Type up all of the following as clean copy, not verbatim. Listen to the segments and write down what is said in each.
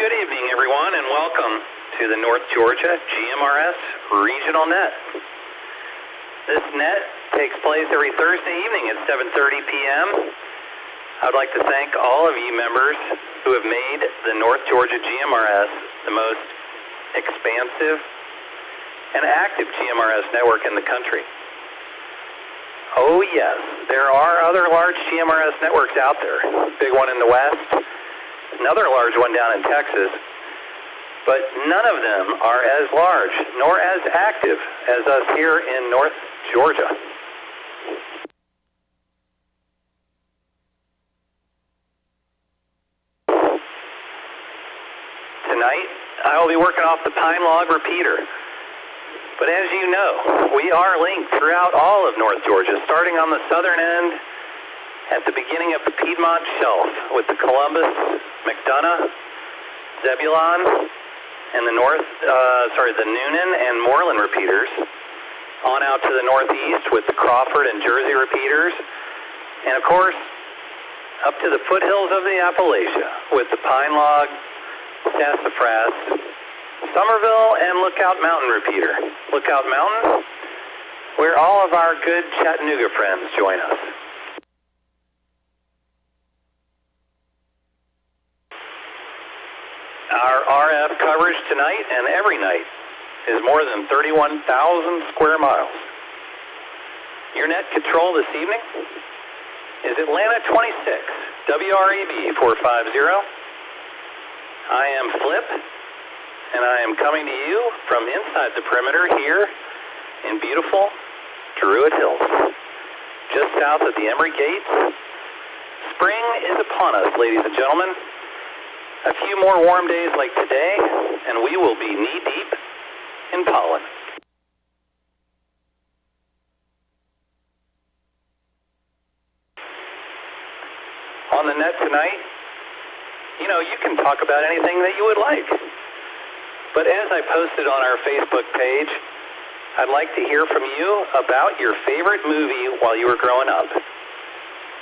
Good evening, everyone, and welcome to the North Georgia GMRS Regional Net. This net takes place every Thursday evening at 7:30 p.m. I would like to thank all of you members who have made the North Georgia GMRS the most expansive and active GMRS network in the country. Oh yes, there are other large GMRS networks out there. Big one in the West, another large one down in Texas, but none of them are as large nor as active as us here in North Georgia. Tonight, I will be working off the Pine Log repeater. But as you know, we are linked throughout all of North Georgia, starting on the southern end at the beginning of the Piedmont Shelf with the Columbus, McDonough, Zebulon, and the the Noonan and Moreland repeaters, on out to the northeast with the Crawford and Jersey repeaters, and of course, up to the foothills of the Appalachia with the Pine Log, Sassafras, Somerville, and Lookout Mountain repeater. Lookout Mountain, where all of our good Chattanooga friends join us. Our RF coverage tonight and every night is more than 31,000 square miles. Your net control this evening is Atlanta 26, WREB 450. I am Flip, and I am coming to you from inside the perimeter here in beautiful Druid Hills, just south of the Emory Gates. Spring is upon us, ladies and gentlemen. A few more warm days like today, and we will be knee-deep in pollen. On the net tonight, you can talk about anything that you would like. But as I posted on our Facebook page, I'd like to hear from you about your favorite movie while you were growing up.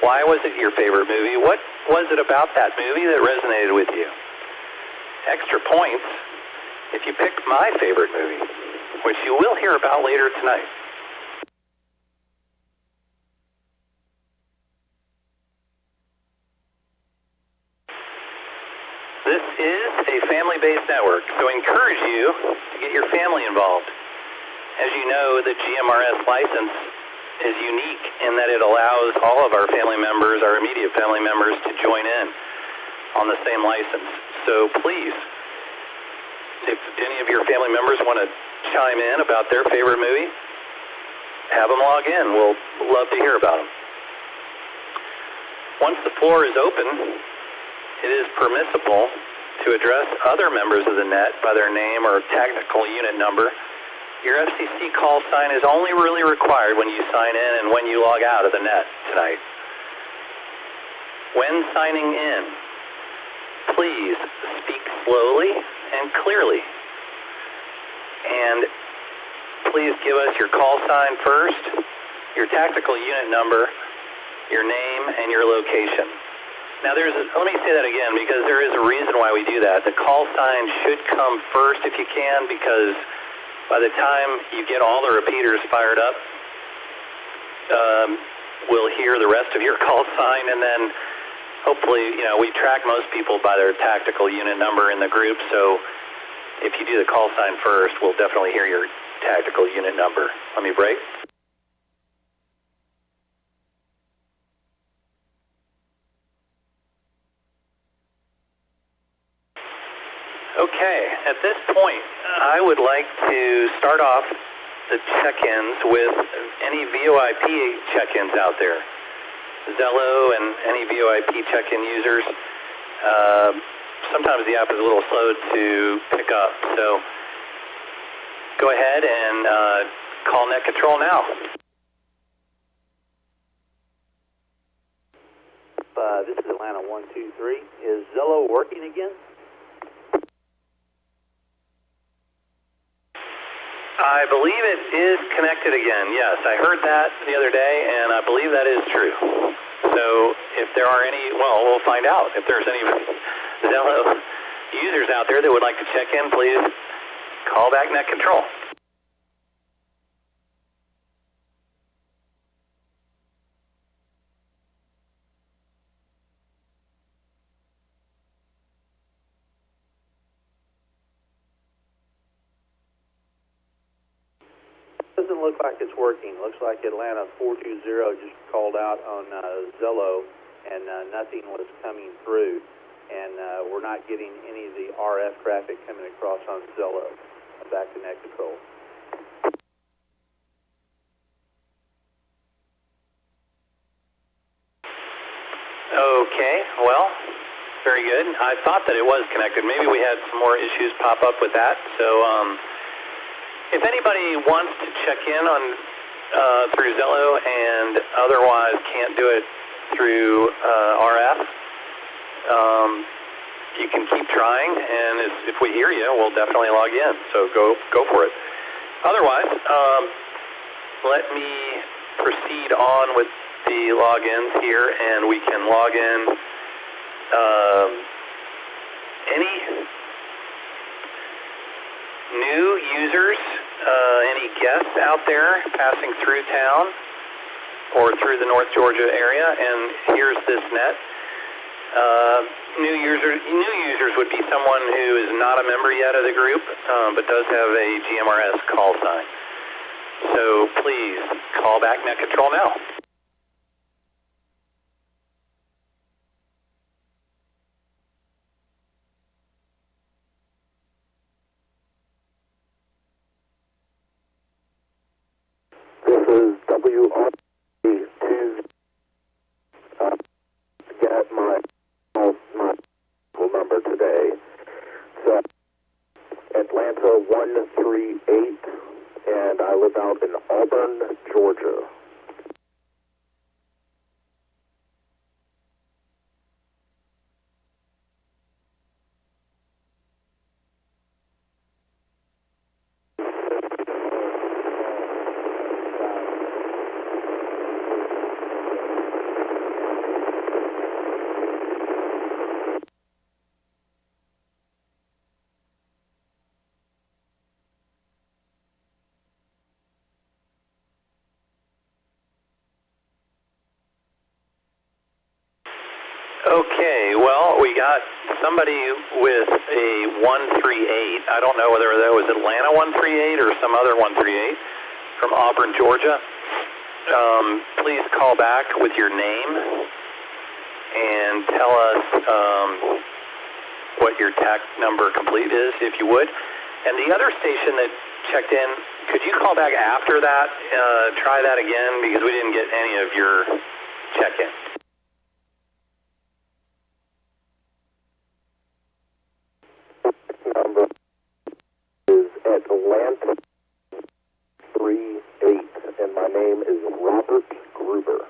Why was it your favorite movie? What was it about that movie that resonated with you? Extra points if you picked my favorite movie, which you will hear about later tonight. This is a family-based network, so I encourage you to get your family involved. As you know, the GMRS license is unique in that it allows all of our family members, our immediate family members, to join in on the same license. So please, if any of your family members want to chime in about their favorite movie, have them log in. We'll love to hear about them. Once the floor is open, it is permissible to address other members of the net by their name or technical unit number. Your FCC call sign is only really required when you sign in and when you log out of the net tonight. When signing in, please speak slowly and clearly. And please give us your call sign first, your tactical unit number, your name, and your location. Now let me say that again because there is a reason why we do that. The call sign should come first if you can, because by the time you get all the repeaters fired up, we'll hear the rest of your call sign, and then hopefully, we track most people by their tactical unit number in the group, so if you do the call sign first, we'll definitely hear your tactical unit number. Let me break. Okay, at this point, I would like to start off the check-ins with any VoIP check-ins out there. Zello and any VoIP check-in users. Sometimes the app is a little slow to pick up, so go ahead and call net control now. This is Atlanta 123. Is Zello working again? I believe it is connected again, yes. I heard that the other day, and I believe that is true. So if there are any, well, we'll find out if there's any Zello users out there that would like to check in, please call back net control. Doesn't look like it's working. Looks like Atlanta 420 just called out on Zello, and nothing was coming through. And we're not getting any of the RF traffic coming across on Zello. Back to net control. Okay, well, very good. I thought that it was connected. Maybe we had some more issues pop up with that. So if anybody wants to check in on through Zello and otherwise can't do it through RF, you can keep trying, and if we hear you, we'll definitely log in. So go for it. Otherwise, let me proceed on with the logins here, and we can log in any new users, any guests out there passing through town or through the North Georgia area, and here's this net. New users would be someone who is not a member yet of the group, but does have a GMRS call sign. So please call back net control now. This is WRC2. Get my number today. So Atlanta 138, and I live out in Auburn, Georgia. Okay, well, we got somebody with a 138. I don't know whether that was Atlanta 138 or some other 138 from Auburn, Georgia. Please call back with your name and tell us what your TAC number complete is, if you would. And the other station that checked in, could you call back after that? Try that again, because we didn't get any of your check-in. Number is Atlanta 38, and my name is Robert Gruber.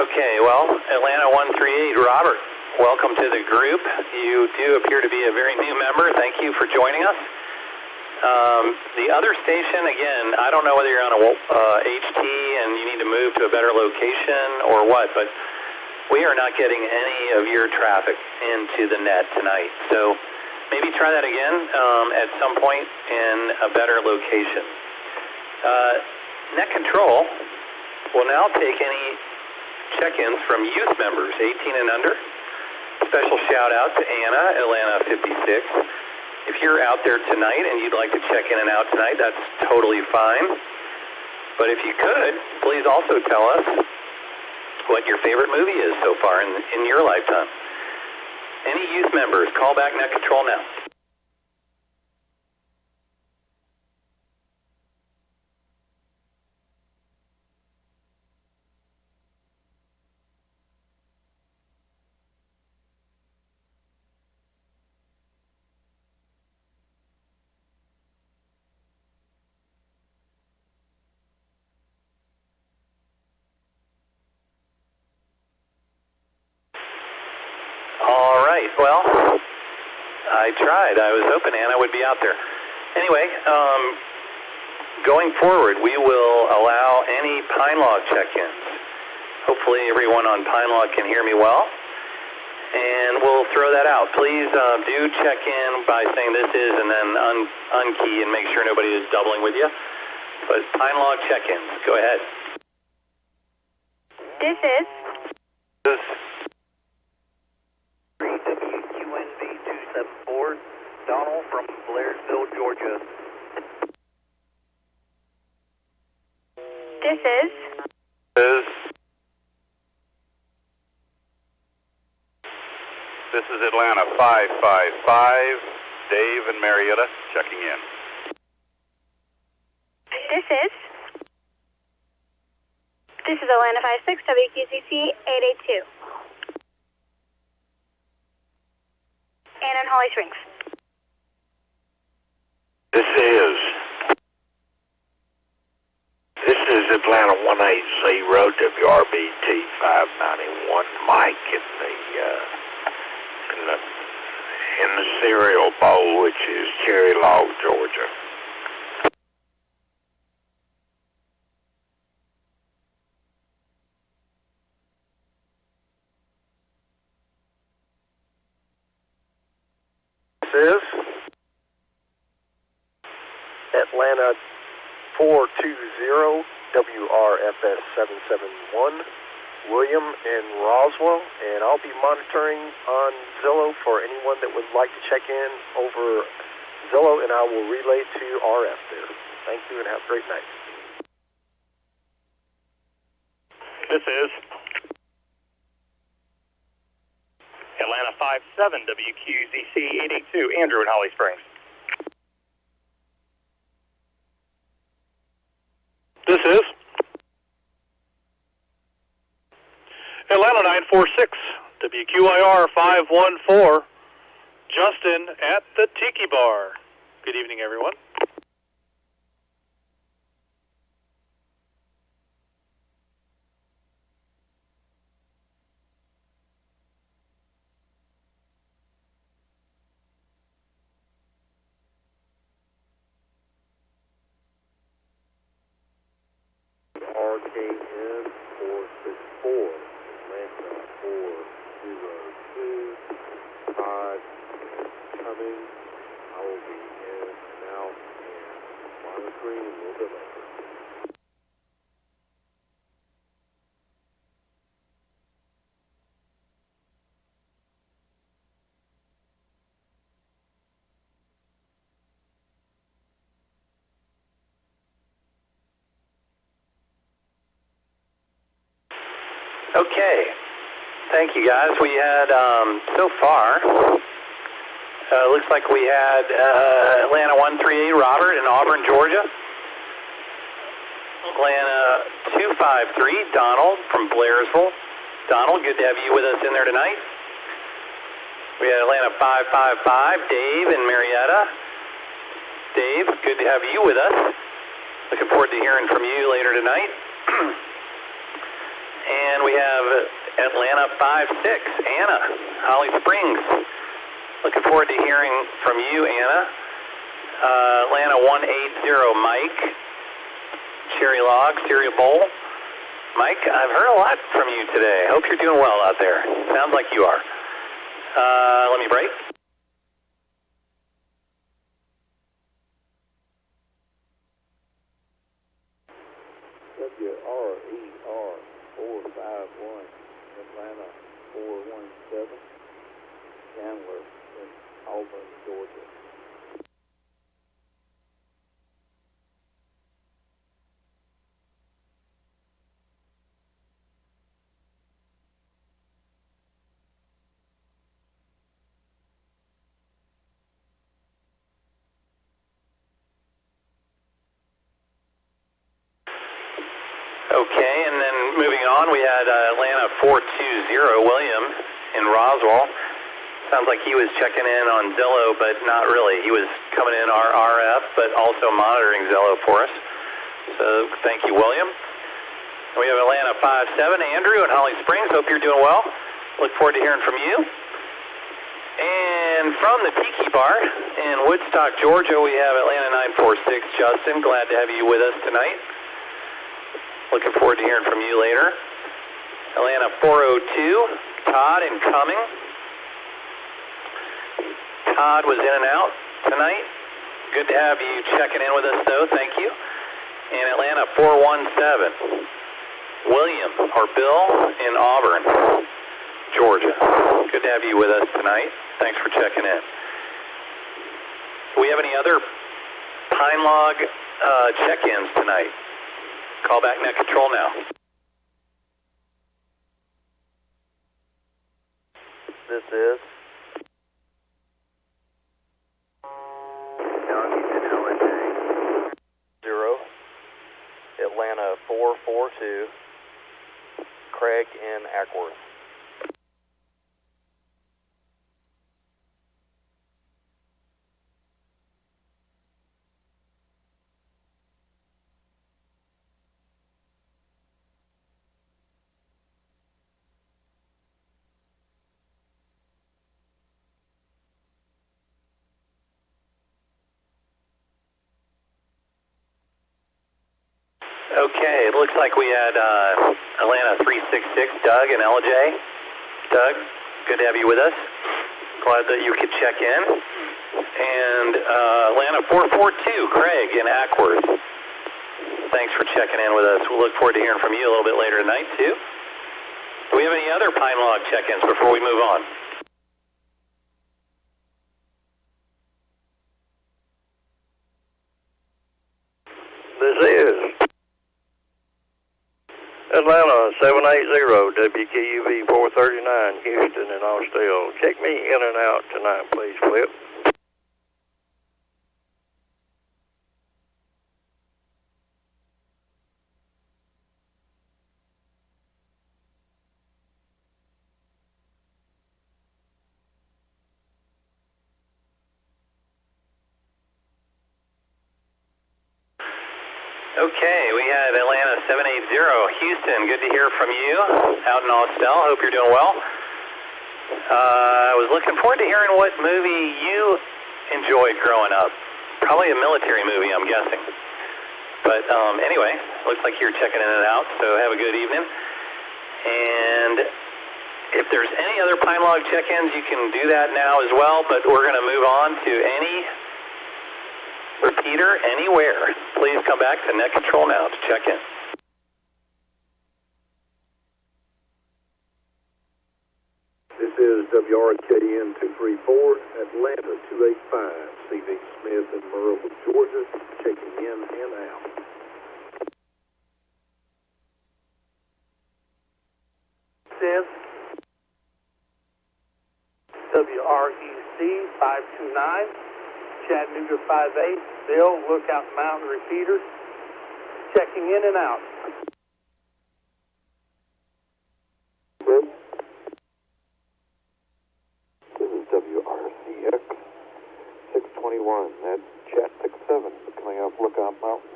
Okay, well, Atlanta 138, Robert, welcome to the group. You do appear to be a very new member. Thank you for joining us. The other station, again, I don't know whether you're on a HT and you need to move to a better location or what, but we are not getting any of your traffic into the net tonight. So maybe try that again at some point in a better location. Net control will now take any check-ins from youth members, 18 and under. Special shout-out to Anna, Atlanta 56. If you're out there tonight and you'd like to check in and out tonight, that's totally fine. But if you could, please also tell us what your favorite movie is so far in your lifetime. Any youth members, call back net control now. I tried. I was hoping Anna would be out there. Anyway, going forward, we will allow any Pine Log check-ins. Hopefully everyone on Pine Log can hear me well. And we'll throw that out. Please do check in by saying this is and then unkey and make sure nobody is doubling with you. But Pine Log check-ins, go ahead. This is WQNV 274, Donald from Blairsville, Georgia. This is This is Atlanta 555, Dave and Marietta checking in. This is Atlanta 56, WQCC 882. And in Holly Springs. This is Atlanta 180, WRBT 591, Mike in the cereal bowl, which is Cherry Log, Georgia. This is Atlanta 420, WRFS 771, William in Roswell, and I'll be monitoring on Zillow for anyone that would like to check in over Zillow, and I will relay to RF there. Thank you and have a great night. This is Atlanta 57, WQZC 882, Andrew in Holly Springs. This is Atlanta 946, WQIR 514, Justin at the Tiki Bar. Good evening, everyone. RKN 464, Atlanta 402, Todd coming. I will be in and out and monitoring a little bit later. Okay, thank you guys. We had, so far, looks like we had Atlanta 138 Robert in Auburn, Georgia. Atlanta 253 Donald from Blairsville. Donald, good to have you with us in there tonight. We had Atlanta 555 Dave in Marietta. Dave, good to have you with us. Looking forward to hearing from you later tonight. And we have Atlanta 56, Anna, Holly Springs. Looking forward to hearing from you, Anna. Atlanta 180, Mike, Cherry Log, Cereal Bowl. Mike, I've heard a lot from you today. Hope you're doing well out there. Sounds like you are. Let me break. WRER 451, Atlanta 417, Chandler in Auburn, Georgia. Okay, and then moving on, we had Atlanta 420, William in Roswell. Sounds like he was checking in on Zillow, but not really. He was coming in our RF, but also monitoring Zillow for us. So thank you, William. We have Atlanta 57, Andrew in Holly Springs. Hope you're doing well. Look forward to hearing from you. And from the Tiki Bar in Woodstock, Georgia, we have Atlanta 946, Justin. Glad to have you with us tonight. Looking forward to hearing from you later. Atlanta 402, Todd incoming. Todd was in and out tonight. Good to have you checking in with us, though. Thank you. And Atlanta 417, William, or Bill, in Auburn, Georgia. Good to have you with us tonight. Thanks for checking in. Do we have any other Pine Log check-ins tonight? Call back net control now. This is LJ 0, Atlanta 442, Craig in Ackworth. Okay, it looks like we had Atlanta 366, Doug and LJ. Doug, good to have you with us. Glad that you could check in. And Atlanta 442, Craig in Ackworth. Thanks for checking in with us. We'll look forward to hearing from you a little bit later tonight, too. Do we have any other Pine Log check-ins before we move on? This is Atlanta 780, WKUV 439, Houston and Austell. Check me in and out tonight, please, Flip. Okay, we had Atlanta 780, Houston. Good to hear from you out in Austell. Hope you're doing well. I was looking forward to hearing what movie you enjoyed growing up. Probably a military movie, I'm guessing. But anyway, looks like you're checking in and out, so have a good evening. And if there's any other Pine Log check-ins, you can do that now as well, but we're going to move on to any repeater anywhere. Please come back to net control now to check in. This is WRKN 234, Atlanta 285, C.V. Smith in Merle, Georgia, checking in and out. This is WREC 529, Chattanooga 58, Bill, Lookout Mountain repeater, checking in and out. This is WRCX 621, that's Chat 67, coming off Lookout Mountain,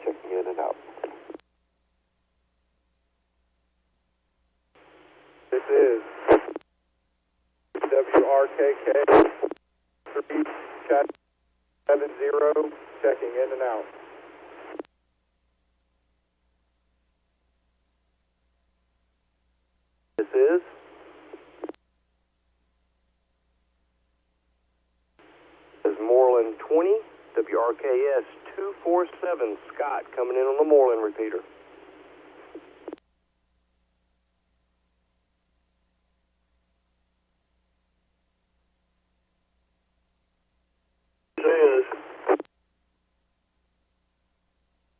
checking in and out. This is WRKK 3, Chat 70, checking in and out. This is Moreland 20, WRKS 247, Scott coming in on the Moreland repeater. This is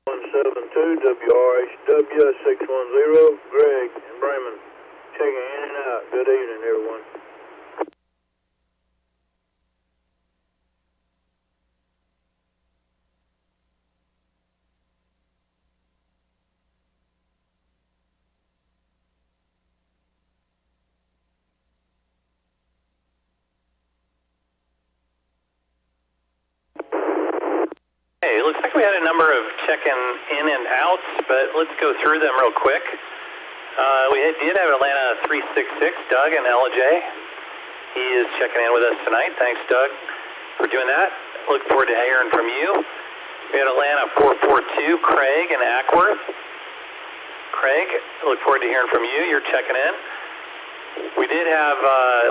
172 WRHW 610, Greg in Bremen, checking in and out. Good evening, everyone. Hey, it looks like we had a number of check-in and outs, but let's go through them real quick. We did have Atlanta 366, Doug and LJ. He is checking in with us tonight. Thanks, Doug, for doing that. Look forward to hearing from you. We had Atlanta 442, Craig in Ackworth. Craig, look forward to hearing from you. You're checking in. We did have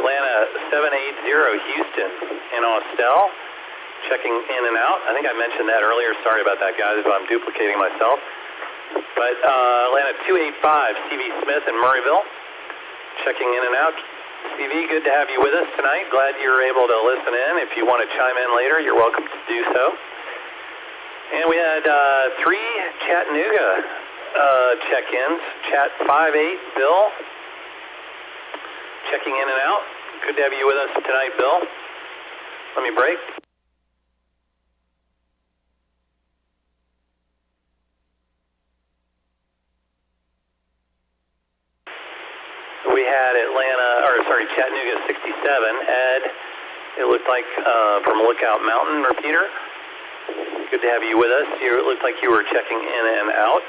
Atlanta 780, Houston in Austell, checking in and out. I think I mentioned that earlier. Sorry about that, guys, if I'm duplicating myself. But Atlanta 285, CV Smith in Murrayville, checking in and out. CV, good to have you with us tonight. Glad you're able to listen in. If you want to chime in later, you're welcome to do so. And we had 3 Chattanooga check-ins. Chat 58, Bill, checking in and out. Good to have you with us tonight, Bill. Let me break. We had Chattanooga 67, Ed, it looked like from Lookout Mountain, repeater. Good to have you with us. It looked like you were checking in and out.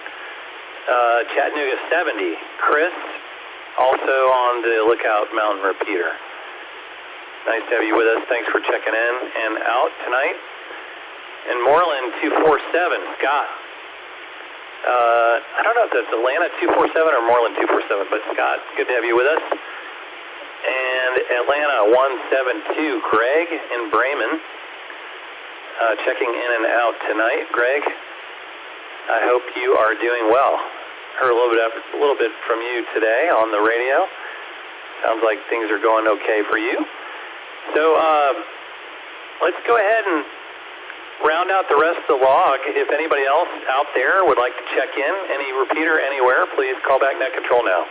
Chattanooga 70, Chris, also on the Lookout Mountain repeater. Nice to have you with us. Thanks for checking in and out tonight. And Moreland 247, Scott. I don't know if that's Atlanta 247 or Moreland 247, but Scott, good to have you with us. And Atlanta 172, Greg in Bremen, checking in and out tonight. Greg, I hope you are doing well. Heard a little bit from you today on the radio. Sounds like things are going okay for you. So let's go ahead and round out the rest of the log. If anybody else out there would like to check in, any repeater anywhere, please call back net control now.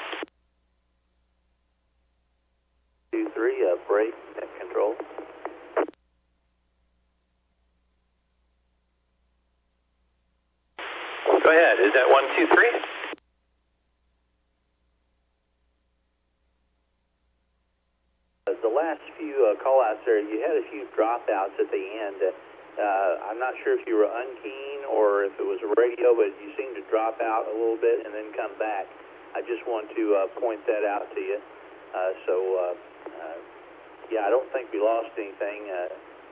2-3, break, net control. Go ahead. Is that 1, 2, 3? The last few call-outs there, you had a few dropouts at the end. I'm not sure if you were unkeying or if it was a radio, but you seemed to drop out a little bit and then come back. I just want to point that out to you. Yeah, I don't think we lost anything,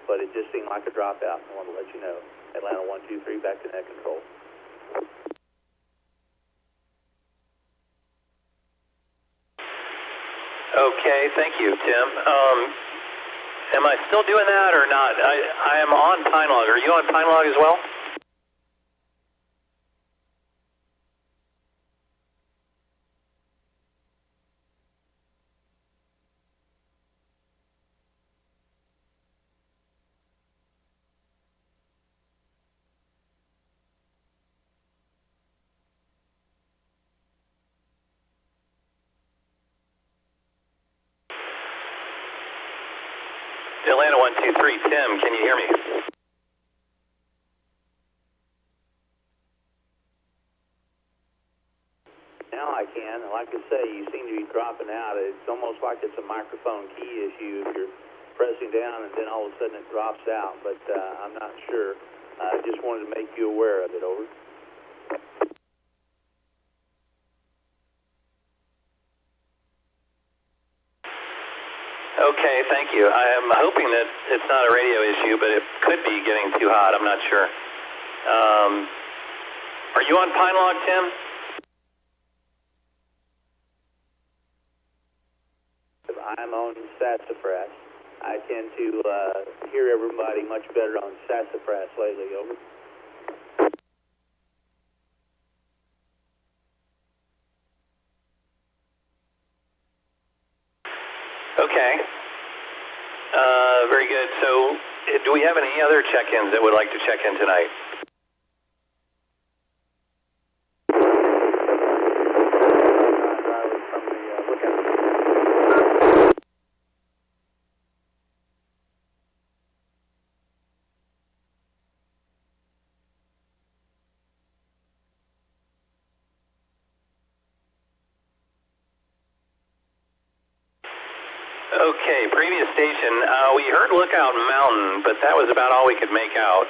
but it just seemed like a dropout. I want to let you know. Atlanta 123, back to net control. Okay, thank you, Tim. Am I still doing that or not? I am on PineLog. Are you on PineLog as well? Atlanta 123, Tim, can you hear me? Now I can. Like I say, you seem to be dropping out. It's almost like it's a microphone key issue if you're pressing down and then all of a sudden it drops out, but I'm not sure. I just wanted to make you aware of it. Over. Okay, thank you. I am hoping that it's not a radio issue, but it could be getting too hot. I'm not sure. Are you on PineLog, Tim? I'm on sassafras. I tend to hear everybody much better on sassafras lately. Over. Okay. Very good. So, do we have any other check-ins that would like to check in tonight? Okay, previous station, we heard Lookout Mountain, but that was about all we could make out.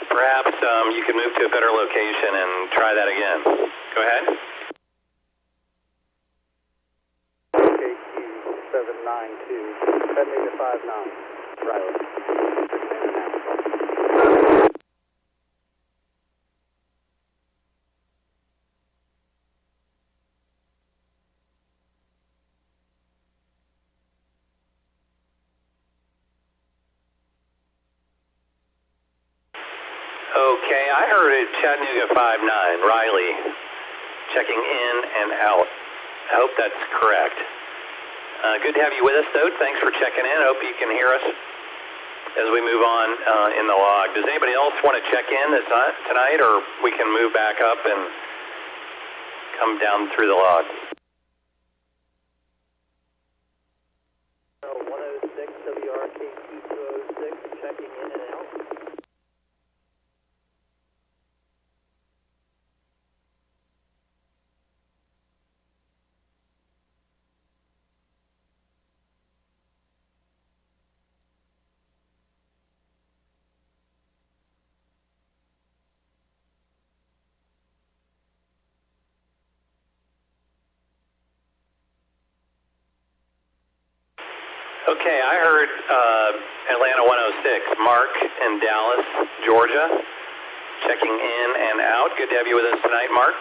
Perhaps you could move to a better location and try that again. Go ahead. KQ 5792, Chattanooga 59, Riley. Okay, I heard it, Chattanooga 59, Riley, checking in and out. I hope that's correct. Good to have you with us, though. Thanks for checking in. I hope you can hear us as we move on in the log. Does anybody else want to check in tonight, or we can move back up and come down through the log? 106 WRKT 206, checking in and out. Okay, I heard Atlanta 106, Mark in Dallas, Georgia, checking in and out. Good to have you with us tonight, Mark.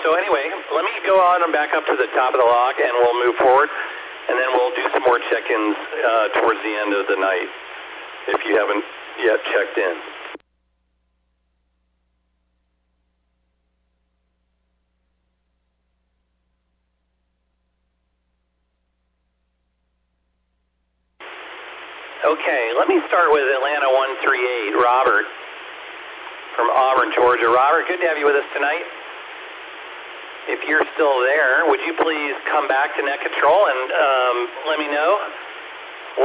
So anyway, let me go on and back up to the top of the log, and we'll move forward, and then we'll do some more check-ins towards the end of the night, if you haven't yet checked in. Okay, let me start with Atlanta 138, Robert from Auburn, Georgia. Robert, good to have you with us tonight. If you're still there, would you please come back to Net Control and let me know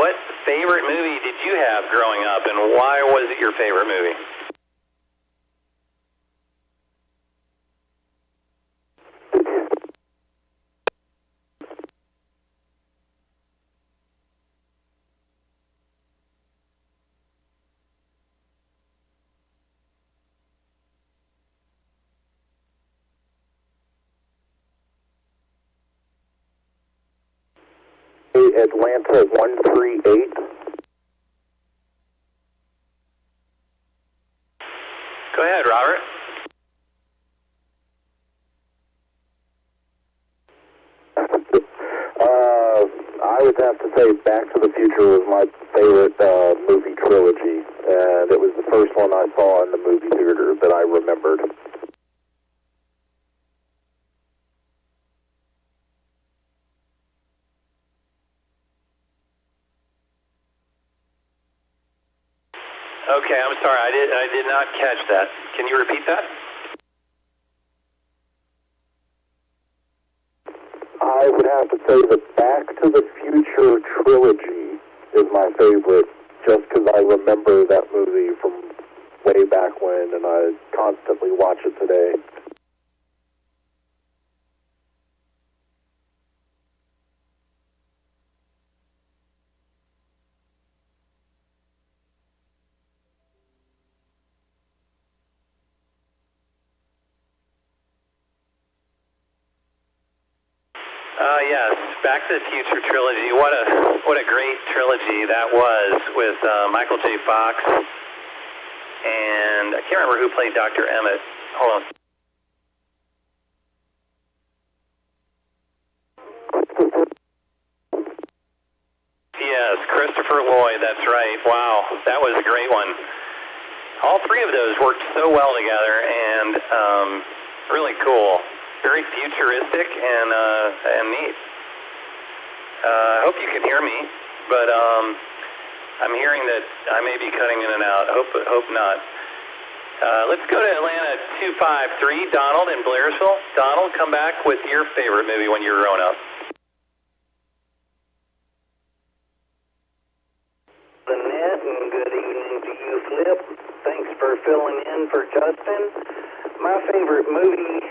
what favorite movie did you have growing up, and why was it your favorite movie? Atlanta 138. Go ahead, Robert. I would have to say Back to the Future was my favorite movie trilogy, and it was the first one I saw in the movie theater that I remembered. Okay, I'm sorry, I did not catch that. Can you repeat that? I would have to say the Back to the Future trilogy is my favorite, just because I remember that movie from way back when, and I constantly watch it today. Yes, Back to the Future trilogy. What a great trilogy that was, with Michael J. Fox, and I can't remember who played Dr. Emmett. Hold on. Yes, Christopher Lloyd, that's right. Wow, that was a great one. All three of those worked so well together, and really cool. Very futuristic and neat. I hope you can hear me, but I'm hearing that I may be cutting in and out. Hope not. Let's go to Atlanta 253, Donald in Blairsville. Donald, come back with your favorite movie when you were growing up. Lynette, and good evening to you, Flip. Thanks for filling in for Justin. My favorite movie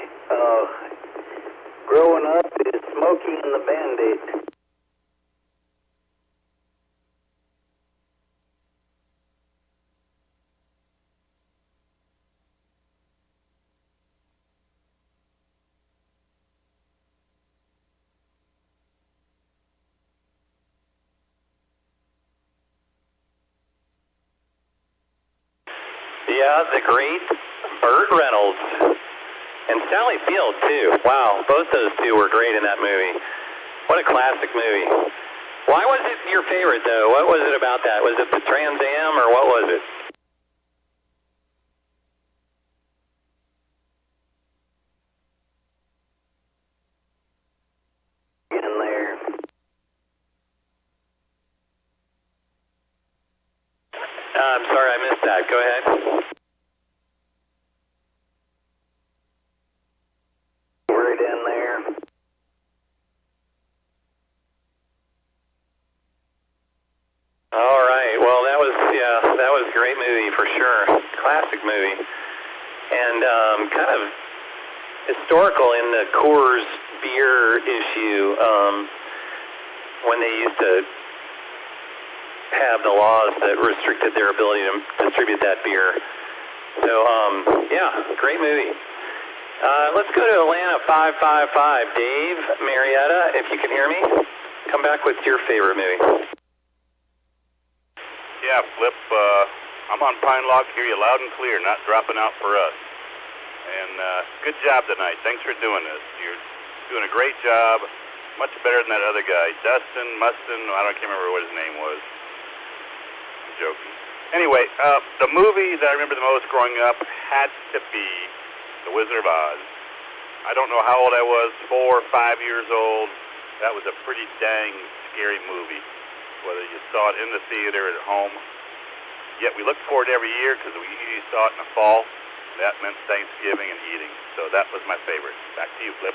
growing up is Smokey and the Bandit. Yeah, the great Burt Reynolds. And Sally Field, too. Wow, both those two were great in that movie. What a classic movie. Why was it your favorite, though? What was it about that? Was it the Trans Am, or what was it? In there. I'm sorry, I missed that. Go ahead. Right in there. All right. Well, that was a great movie for sure. Classic movie, and kind of historical in the Coors beer issue when they used to have the laws that restricted their ability to distribute that beer. So, yeah, great movie. Let's go to Atlanta 555. Dave, Marietta, if you can hear me, come back with your favorite movie. Yeah, Flip, I'm on Pine Log, hear you loud and clear, not dropping out for us. And good job tonight. Thanks for doing this. You're doing a great job, much better than that other guy. Dustin, I can't remember what his name was. I'm joking. Anyway, the movie that I remember the most growing up had to be The Wizard of Oz. I don't know how old I was, 4 or 5 years old. That was a pretty dang scary movie, whether you saw it in the theater or at home. Yet we looked forward every year because we usually saw it in the fall. That meant Thanksgiving and eating. So that was my favorite. Back to you, Flip.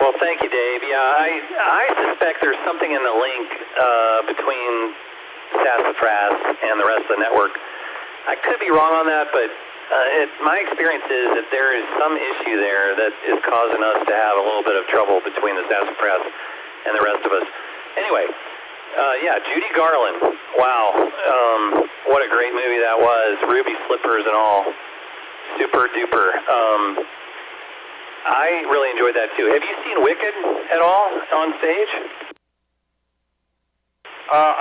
Well, thank you, Dave. Yeah, I suspect there's something in the link between Sassafras and the rest of the network. I could be wrong on that, but my experience is that there is some issue there that is causing us to have a little bit of trouble between the Sassafras and the rest of us. Anyway, yeah, Judy Garland. Wow, what a great movie that was. Ruby slippers and all. Super duper. I really enjoyed that too. Have you seen Wicked at all on stage?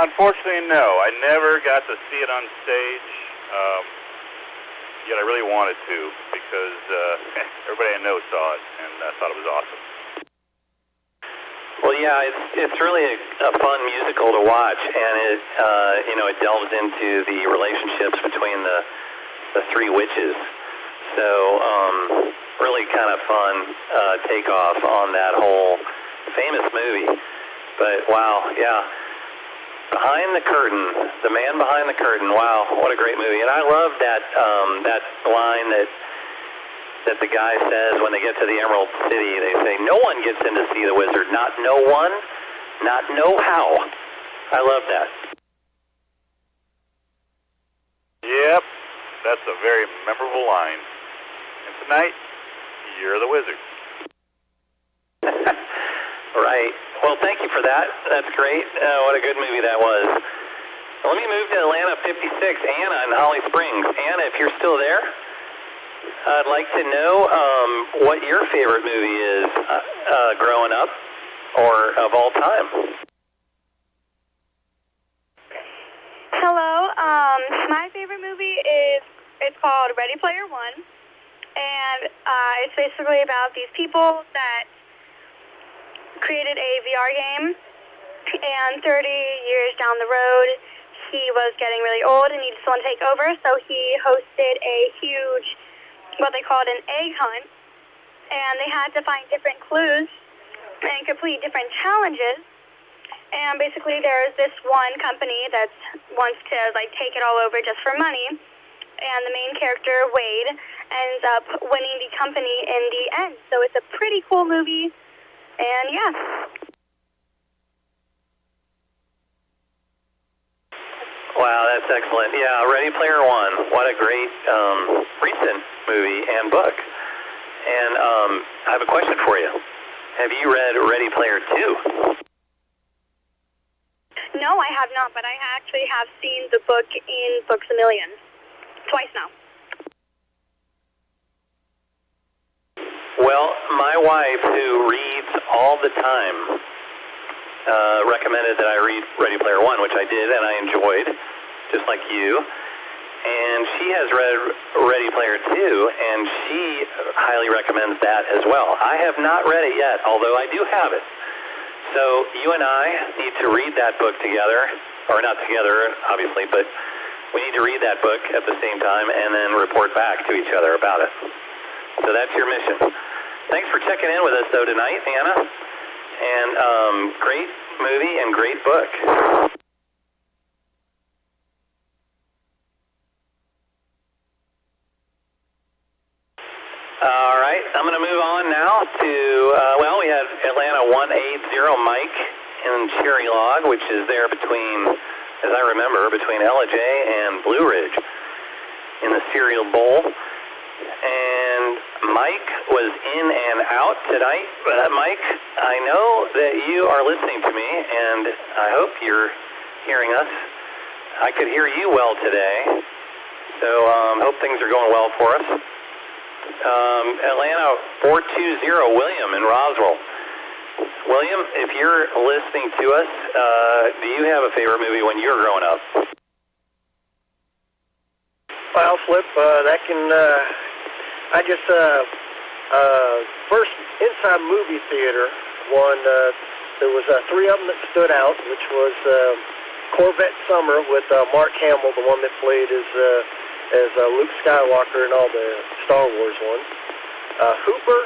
Unfortunately, no. I never got to see it on stage. Yet I really wanted to because everybody I know saw it and I thought it was awesome. Well, yeah, it's really a fun musical to watch, and it delves into the relationships between the three witches. So really kind of fun takeoff on that whole famous movie. But wow, yeah. Behind the Curtain, The Man Behind the Curtain. Wow, what a great movie! And I love that line that the guy says when they get to the Emerald City. They say, "No one gets in to see the wizard. Not no one, not no how." I love that. Yep, that's a very memorable line. And tonight, you're the wizard. Right. Well, thank you for that. That's great. What a good movie that was. Let me move to Atlanta 56, Anna in Holly Springs. Anna, if you're still there, I'd like to know what your favorite movie is growing up or of all time. Hello. My favorite movie it's called Ready Player One, and it's basically about these people that created a VR game, and 30 years down the road, he was getting really old and needed someone to take over, so he hosted a huge, what they called an egg hunt, and they had to find different clues and complete different challenges. And basically there's this one company that wants to take it all over just for money, and the main character, Wade, ends up winning the company in the end. So it's a pretty cool movie, and yeah. Wow, that's excellent. Yeah, Ready Player One. What a great recent movie and book. And I have a question for you. Have you read Ready Player 2? No, I have not, but I actually have seen the book in Books A Million. Twice now. Well, my wife, who reads all the time, recommended that I read Ready Player One, which I did and I enjoyed, just like you. And she has read Ready Player Two, and she highly recommends that as well. I have not read it yet, although I do have it. So you and I need to read that book together, or not together, obviously, but we need to read that book at the same time and then report back to each other about it. So that's your mission. Thanks for checking in with us, though, tonight, Anna. And great movie and great book. All right, I'm going to move on now to, we have Atlanta 180 Mike in Cherry Log, which is there between, as I remember, between LJ and Blue Ridge in the cereal bowl. And Mike was in and out tonight. Mike, I know that you are listening to me, and I hope you're hearing us. I could hear you well today, so hope things are going well for us. Atlanta 420 William in Roswell. William, if you're listening to us, do you have a favorite movie when you were growing up? Well, Flip, first inside movie theater one, there was three of them that stood out, which was Corvette Summer with Mark Hamill, the one that played as Luke Skywalker in all the Star Wars ones. Hooper,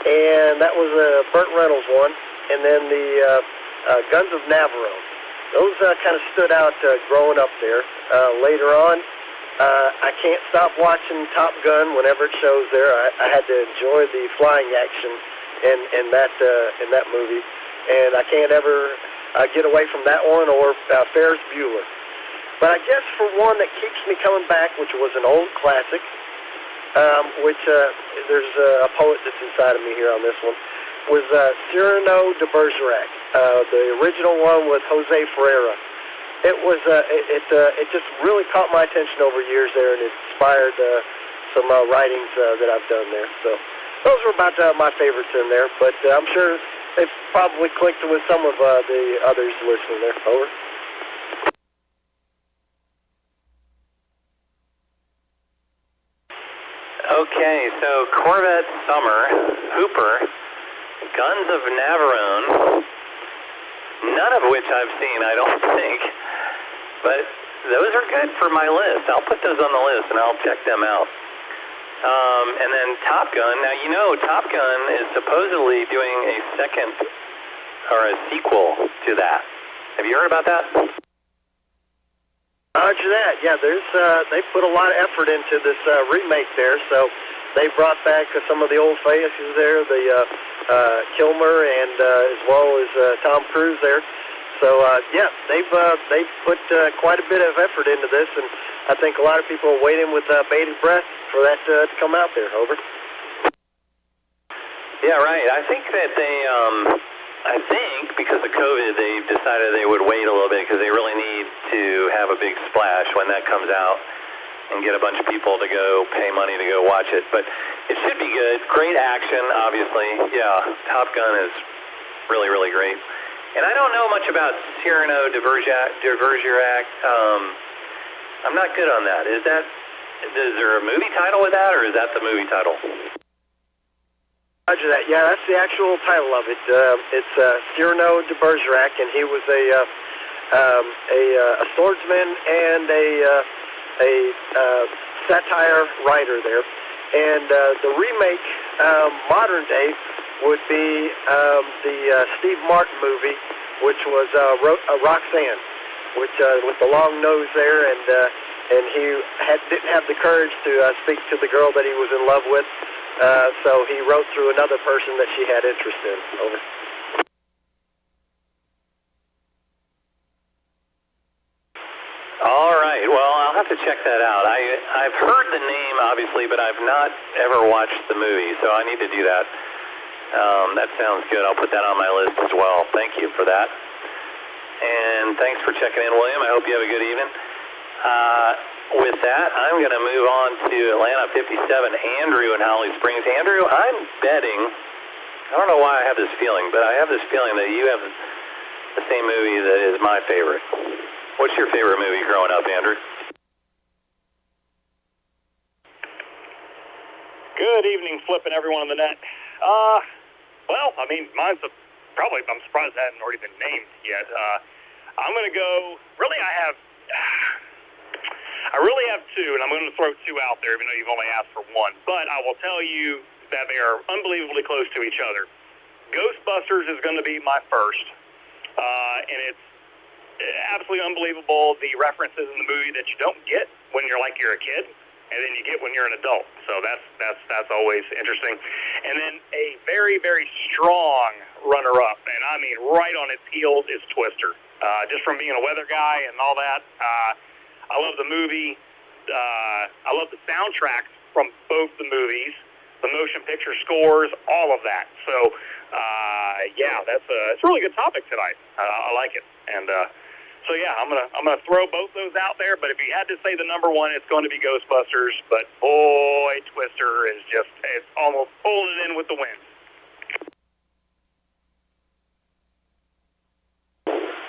and that was a Burt Reynolds one, and then the Guns of Navarone. Those kind of stood out growing up there. Later on, I can't stop watching Top Gun whenever it shows there. I had to enjoy the flying action in that movie, and I can't ever get away from that one or Ferris Bueller. But I guess for one that keeps me coming back, which was an old classic, which there's a poet that's inside of me here on this one, was Cyrano de Bergerac, the original one with Jose Ferreira. It was it just really caught my attention over years there, and it inspired some writings that I've done there. So those were about my favorites in there, but I'm sure they probably clicked with some of the others listening there. Over. Okay, so Corvette Summer, Hooper, Guns of Navarone, none of which I've seen, I don't think, but those are good for my list. I'll put those on the list and I'll check them out. And then Top Gun. Now, you know, Top Gun is supposedly doing a second or a sequel to that. Have you heard about that? Roger that. Yeah, they put a lot of effort into this remake there. So they brought back some of the old faces there, the Kilmer and as well as Tom Cruise there. So yeah, they've put quite a bit of effort into this, and I think a lot of people are waiting with bated breath for that to come out there. Over. Yeah, right. I think that because of COVID, they decided they would wait a little bit because they really need to have a big splash when that comes out and get a bunch of people to go pay money to go watch it. But it should be good. Great action, obviously. Yeah, Top Gun is really, really great. And I don't know much about Cyrano de Bergerac. I'm not good on that. Is there a movie title with that, or is that the movie title? Roger that. Yeah, that's the actual title of it. It's Cyrano de Bergerac, and he was a swordsman and a satire writer there. And the remake, modern day, would be the Steve Martin movie, which was Roxanne, which with the long nose there, and he didn't have the courage to speak to the girl that he was in love with. So he wrote through another person that she had interest in. Over. All right. Well, I'll have to check that out. I've heard the name, obviously, but I've not ever watched the movie, so I need to do that. That sounds good. I'll put that on my list as well. Thank you for that. And thanks for checking in, William. I hope you have a good evening. with that, I'm going to move on to Atlanta 57, Andrew in Holly Springs. Andrew, I'm betting, I don't know why I have this feeling, but I have this feeling that you have the same movie that is my favorite. What's your favorite movie growing up, Andrew? Good evening, Flip and everyone on the net. Well, I mean, mine's probably, I'm surprised it hasn't already been named yet. I'm going to go, really I really have two, and I'm going to throw two out there, even though you've only asked for one. But I will tell you that they are unbelievably close to each other. Ghostbusters is going to be my first, and it's absolutely unbelievable, the references in the movie that you don't get when you're a kid, and then you get when you're an adult. So that's always interesting. And then a very, very strong runner-up, and I mean right on its heels, is Twister. Just from being a weather guy and all that, I love the movie. I love the soundtracks from both the movies, the motion picture scores, all of that. So, yeah, it's a really good topic tonight. I like it. And so, yeah, I'm gonna throw both those out there. But if you had to say the number one, it's going to be Ghostbusters. But boy, Twister is it's almost pulling it in with the wind.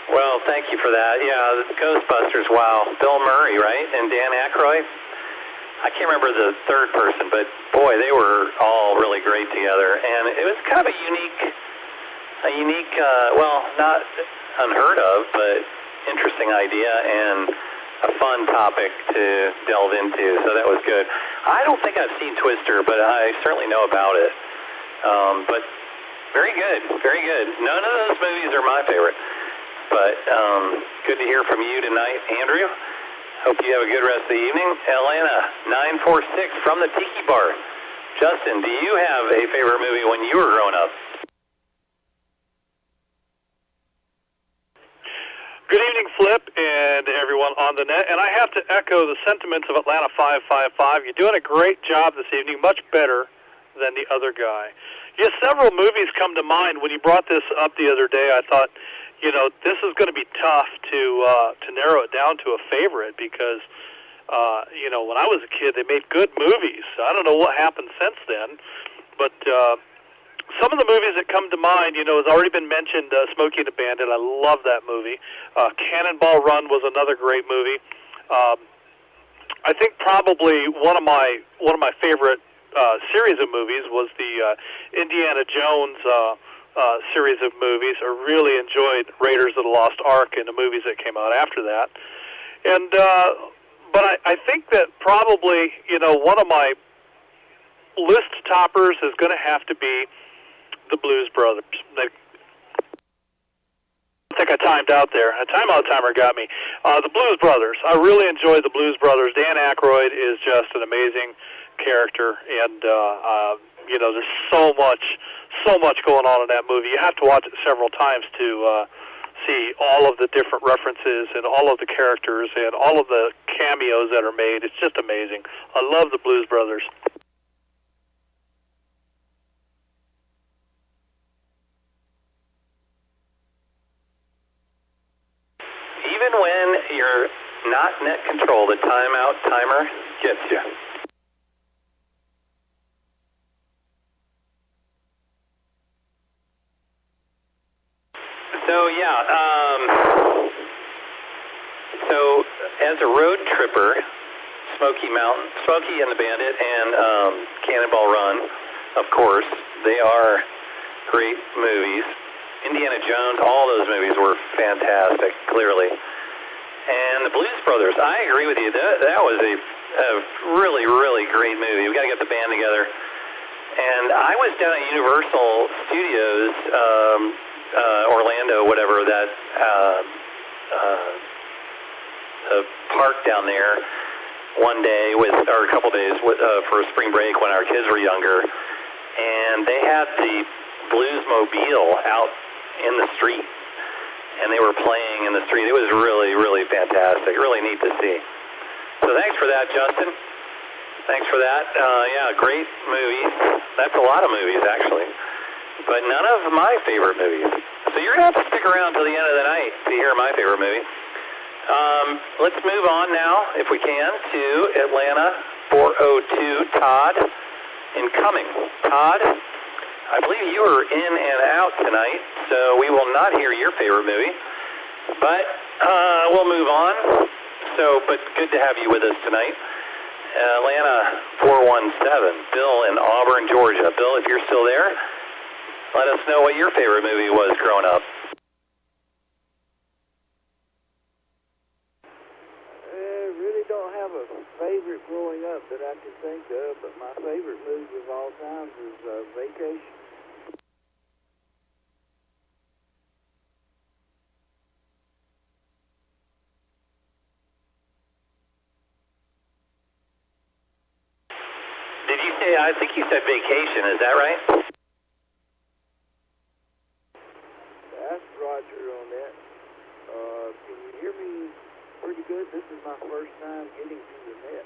Well, thank you for that. Yeah, Ghostbusters, wow. Bill Murray, right? And Dan Aykroyd? I can't remember the third person, but boy, they were all really great together. And it was kind of a unique, well, not unheard of, but interesting idea and a fun topic to delve into. So that was good. I don't think I've seen Twister, but I certainly know about it. But very good, very good. None of those movies are my favorite. But good to hear from you tonight, Andrew. Hope you have a good rest of the evening. Atlanta, 946 from the Tiki Bar. Justin, do you have a favorite movie when you were growing up? Good evening, Flip, and everyone on the net. And I have to echo the sentiments of Atlanta 555. You're doing a great job this evening, much better than the other guy. Yes, several movies come to mind. When you brought this up the other day, I thought, this is going to be tough to narrow it down to a favorite because, when I was a kid, they made good movies. I don't know what happened since then, but some of the movies that come to mind, has already been mentioned, Smokey and the Bandit. I love that movie. Cannonball Run was another great movie. I think probably one of my favorite series of movies was the Indiana Jones series of movies. I really enjoyed Raiders of the Lost Ark and the movies that came out after that. And but I think that probably one of my list toppers is going to have to be the Blues Brothers. I think I timed out there. A timeout timer got me. The Blues Brothers. I really enjoyed the Blues Brothers. Dan Aykroyd is just an amazing character, and there's so much going on in that movie. You have to watch it several times to see all of the different references and all of the characters and all of the cameos that are made. It's just amazing. I love the Blues Brothers. Even when you're not net control, the timeout timer gets you. So, so as a road tripper, Smokey and the Bandit and Cannonball Run, of course, they are great movies. Indiana Jones, all those movies were fantastic, clearly. And the Blues Brothers, I agree with you. That was a really, really great movie. We got to get the band together. And I was down at Universal Studios, Orlando, whatever, that the park down there one day or a couple days for a spring break when our kids were younger, and they had the Blues Mobile out in the street, and they were playing in the street. It was really, really fantastic, really neat to see. So thanks for that, Justin. Thanks for that. Yeah, great movies. That's a lot of movies, actually. But none of my favorite movies. So you're going to have to stick around till the end of the night to hear my favorite movie. Let's move on now, if we can, to Atlanta 402 Todd incoming. Todd, I believe you are in and out tonight, so we will not hear your favorite movie, but we'll move on. But good to have you with us tonight. Atlanta 417, Bill in Auburn, Georgia. Bill, if you're still there, let us know what your favorite movie was growing up. I really don't have a favorite growing up that I can think of, but my favorite movie of all times is Vacation. Did you say, I think you said Vacation, is that right? That's Roger on that. Can you hear me pretty good? This is my first time getting to the net.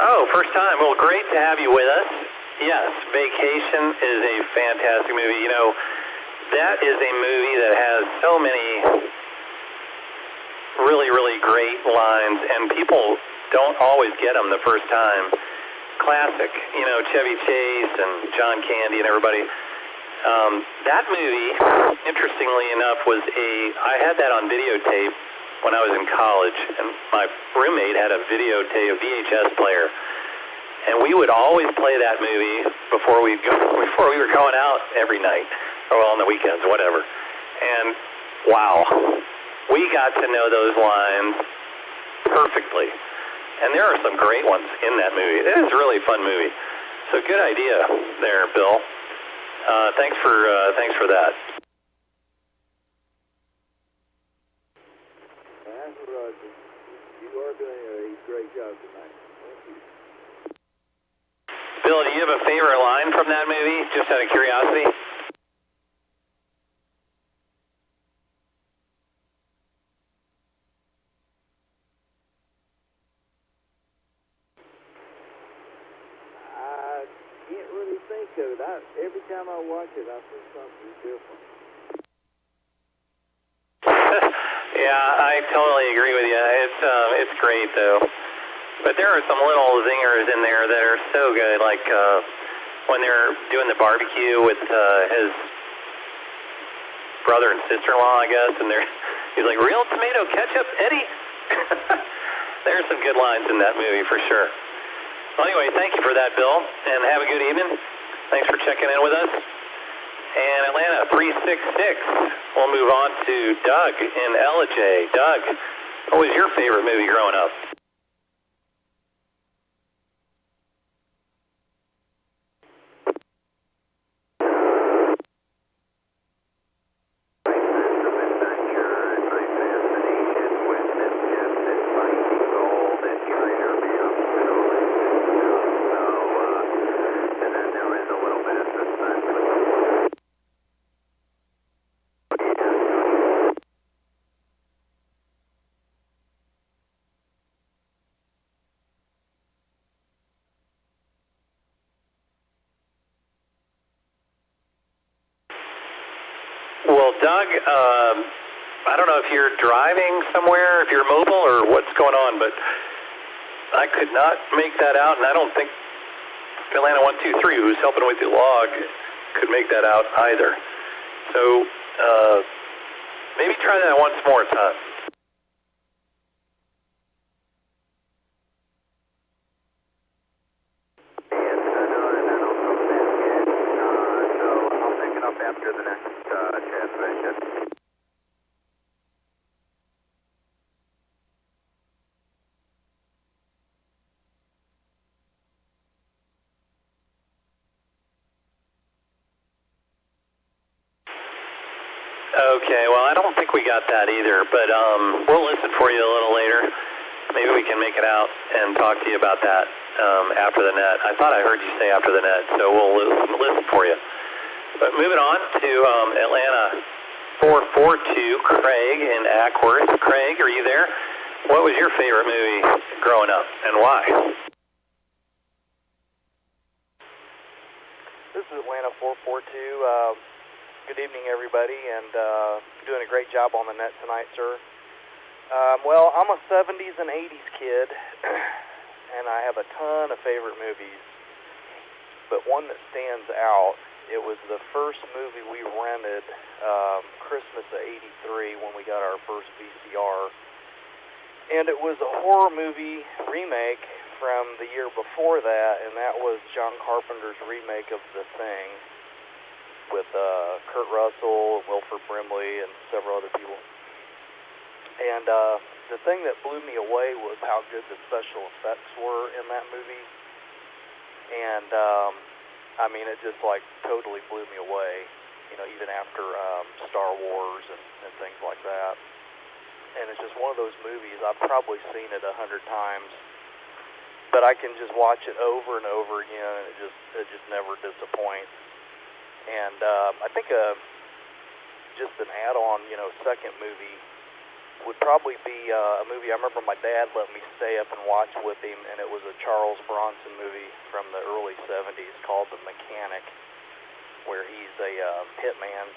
Oh, first time. Well, great to have you with us. Yes, Vacation is a fantastic movie. You know, that is a movie that has so many really, really great lines, and people don't always get them the first time. Classic, you know, Chevy Chase and John Candy and everybody. That movie, interestingly enough, I had that on videotape when I was in college, and my roommate had a videotape, a VHS player, and we would always play that movie before we were going out every night, or on the weekends, whatever. And wow, we got to know those lines perfectly. And there are some great ones in that movie. It is a really fun movie. So good idea there, Bill. Thanks for that. That's Roger. You are doing a great job tonight. Thank you. Bill, do you have a favorite line from that movie, just out of curiosity? I can't really think of it. Every time I watch it, I see something different. Yeah, I totally agree with you. It's great though. But there are some little zingers in there that are so good, like when they're doing the barbecue with his brother and sister-in-law, I guess, and he's like, "Real tomato ketchup, Eddie?" There's some good lines in that movie for sure. Well, anyway, thank you for that, Bill, and have a good evening. Thanks for checking in with us. And Atlanta 366. We'll move on to Doug in LJ. Doug, what was your favorite movie growing up? Well, Doug, I don't know if you're driving somewhere, if you're mobile, or what's going on, but I could not make that out, and I don't think Atlanta 123, who's helping with the log, could make that out either. So maybe try that once more, Todd. After the next transmission. Okay, well, I don't think we got that either, but we'll listen for you a little later. Maybe we can make it out and talk to you about that after the net. I thought I heard you say after the net, so we'll listen for you. But moving on to Atlanta 442, Craig in Ackworth. Craig, are you there? What was your favorite movie growing up, and why? This is Atlanta 442. Good evening, everybody, and doing a great job on the net tonight, sir. Well, I'm a 70s and 80s kid, and I have a ton of favorite movies, but one that stands out, it was the first movie we rented Christmas of '83 when we got our first VCR, and it was a horror movie remake from the year before that, and that was John Carpenter's remake of The Thing with Kurt Russell, Wilford Brimley, and several other people. And the thing that blew me away was how good the special effects were in that movie. And, I mean, it just, like, totally blew me away, you know, even after Star Wars and things like that. And it's just one of those movies, I've probably seen it 100 times, but I can just watch it over and over again, and it just never disappoints. And I think just an add-on, you know, second movie would probably be a movie I remember my dad let me stay up and watch with him, and it was a Charles Bronson movie from the early 70s called The Mechanic, where he's a hitman.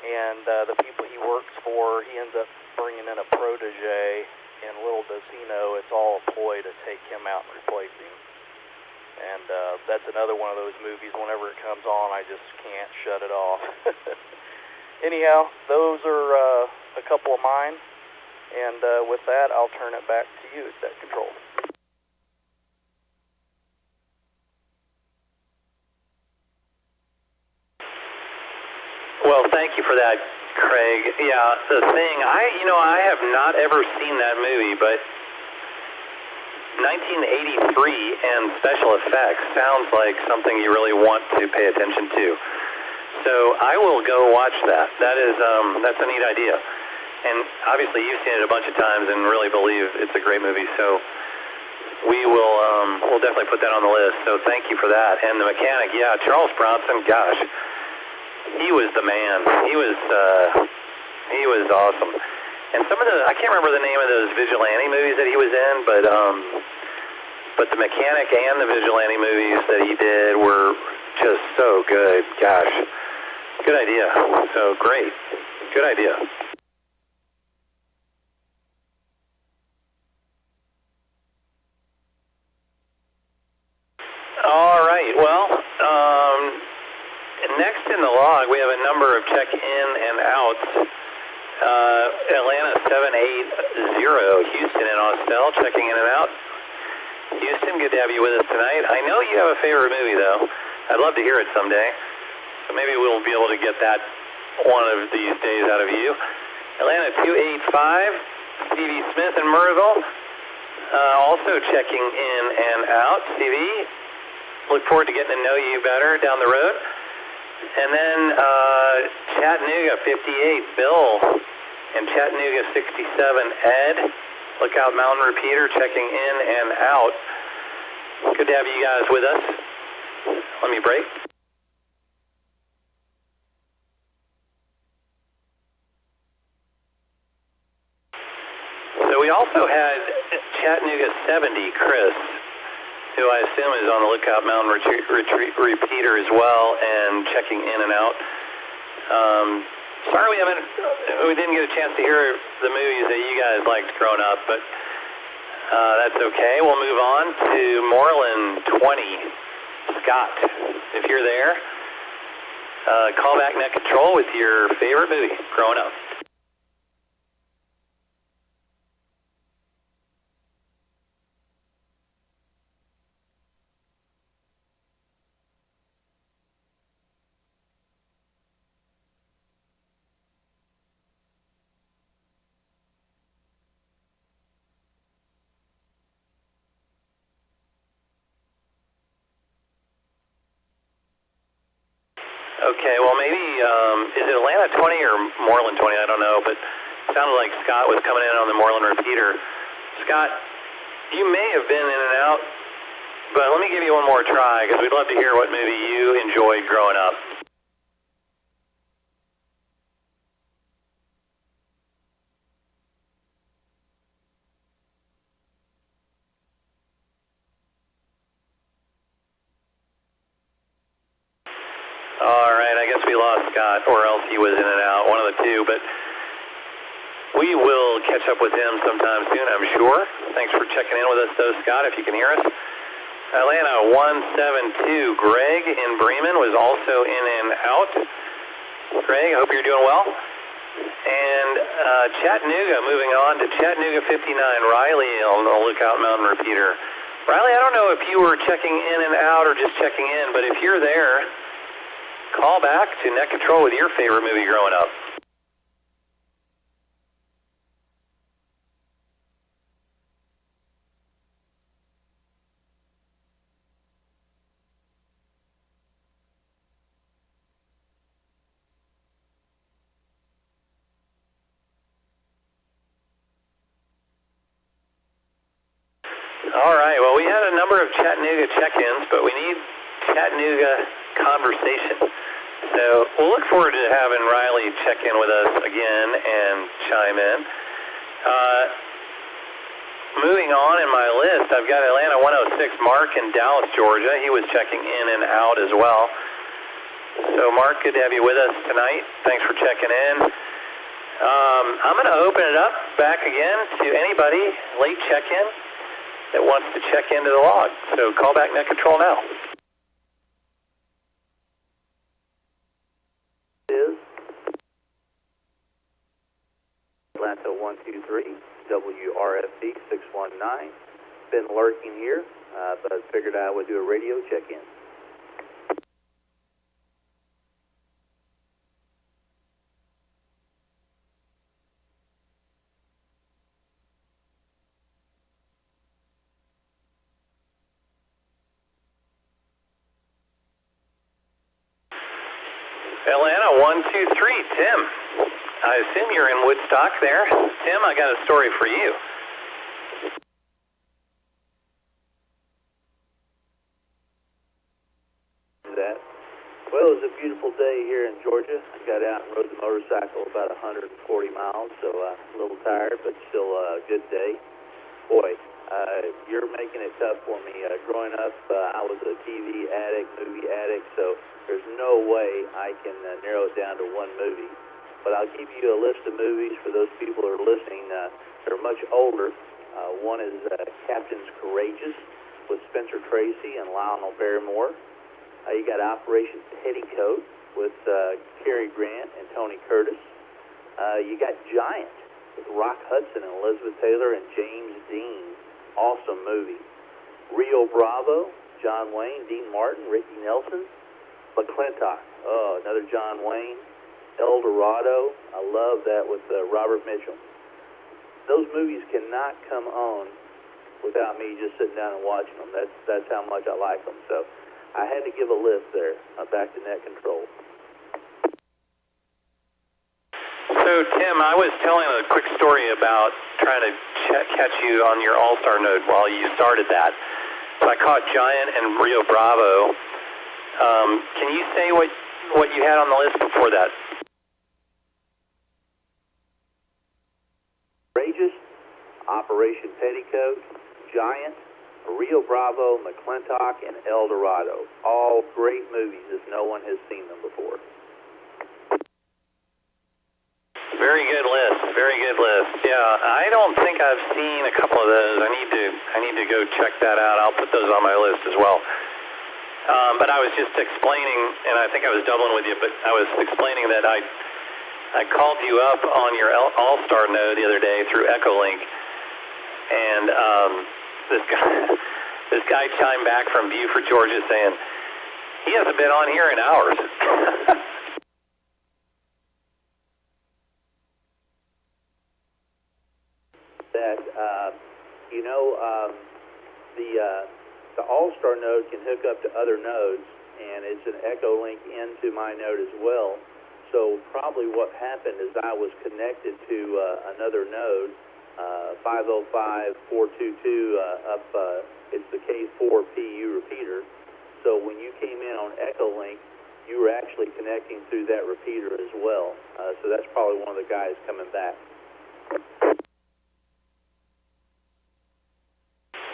And the people he works for, he ends up bringing in a protege, and little does he know, it's all a ploy to take him out and replace him. And that's another one of those movies, whenever it comes on, I just can't shut it off. Anyhow, those are a couple of mine, and with that, I'll turn it back to you at Set Control. Well, thank you for that, Craig. Yeah, The Thing, I have not ever seen that movie, but 1983 and special effects sounds like something you really want to pay attention to. So I will go watch that. That's a neat idea. And obviously you've seen it a bunch of times and really believe it's a great movie. So we'll definitely put that on the list. So thank you for that. And The Mechanic, yeah, Charles Bronson, gosh, he was the man. He was awesome. And some of I can't remember the name of those vigilante movies that he was in, but The Mechanic and the vigilante movies that he did were just so good. Gosh, good idea. So great. Good idea. All right, well, next in the log, we have a number of check-in and outs. Atlanta 780, Houston and Austell checking in and out. Houston, good to have you with us tonight. I know you have a favorite movie, though. I'd love to hear it someday. So maybe we'll be able to get that one of these days out of you. Atlanta 285, Stevie Smith in Murrayville, also checking in and out. Stevie, look forward to getting to know you better down the road. And then Chattanooga 58, Bill, and Chattanooga 67, Ed. Lookout Mountain Repeater checking in and out. Good to have you guys with us. Let me break. So we also had Chattanooga 70, Chris, who I assume is on the Lookout Mountain Repeater as well and checking in and out. Sorry we didn't get a chance to hear the movies that you guys liked growing up, but that's okay. We'll move on to Moreland 20. Scott, if you're there, call back Net Control with your favorite movie growing up. Okay, well maybe, is it Atlanta 20 or Moreland 20? I don't know, but it sounded like Scott was coming in on the Moreland Repeater. Scott, you may have been in and out, but let me give you one more try, because we'd love to hear what movie you enjoyed growing up. All right, I guess we we lost Scott, or else he was in and out, one of the two, but we will catch up with him sometime soon, I'm sure. Thanks for checking in with us, though, Scott, if you can hear us. Atlanta 172, Greg in Bremen was also in and out. Greg, I hope you're doing well. And Chattanooga, moving on to Chattanooga 59, Riley on the Lookout Mountain repeater. Riley, I don't know if you were checking in and out or just checking in, but if you're there, call back to Net Control with your favorite movie growing up. All right, well, we had a number of Chattanooga check-ins, but we need Chattanooga conversation. So we'll look forward to having Riley check in with us again and chime in. Moving on in my list, I've got Atlanta 106, Mark in Dallas, Georgia. He was checking in and out as well. So, Mark, good to have you with us tonight. Thanks for checking in. I'm going to open it up back again to anybody, late check-in, that wants to check into the log. So call back Net Control now. Is Atlanta 123, WRFD 619. Been lurking here, but I figured I would do a radio check-in. Atlanta 123, Tim. I assume you're in Woodstock there. Tim, I got a story for you. That. Well, it was a beautiful day here in Georgia. I got out and rode the motorcycle about 140 miles, so a little tired, but still a good day. Boy, you're making it tough for me. Growing up, I was a TV addict, movie addict, so there's no way I can narrow it down to one movie. But I'll give you a list of movies for those people who are listening. They're much older. One is Captain's Courageous with Spencer Tracy and Lionel Barrymore. You got Operation Petticoat with Cary Grant and Tony Curtis. You got Giant with Rock Hudson and Elizabeth Taylor and James Dean. Awesome movie. Rio Bravo, John Wayne, Dean Martin, Ricky Nelson. McClintock, another John Wayne. El Dorado, I love that with Robert Mitchum. Those movies cannot come on without me just sitting down and watching them. That's how much I like them. So I had to give a list there. Back to Net Control. So, Tim, I was telling a quick story about trying to catch you on your All-Star node while you started that. So I caught Giant and Rio Bravo. Can you say what you had on the list before that? Courageous, Operation Petticoat, Giant, Rio Bravo, McClintock, and El Dorado. All great movies if no one has seen them before. Very good list. Very good list. Yeah, I don't think I've seen a couple of those. I need to go check that out. I'll put those on my list as well. But I was just explaining, and I think I was doubling with you, but I was explaining that I called you up on your All-Star node the other day through Echolink, and this guy chimed back from Beaufort, Georgia, saying he hasn't been on here in hours. The All-Star node can hook up to other nodes, and it's an Echolink into my node as well. So probably what happened is I was connected to another node, 505.422 up. It's the K4PU repeater. So when you came in on Echolink, you were actually connecting through that repeater as well. So that's probably one of the guys coming back.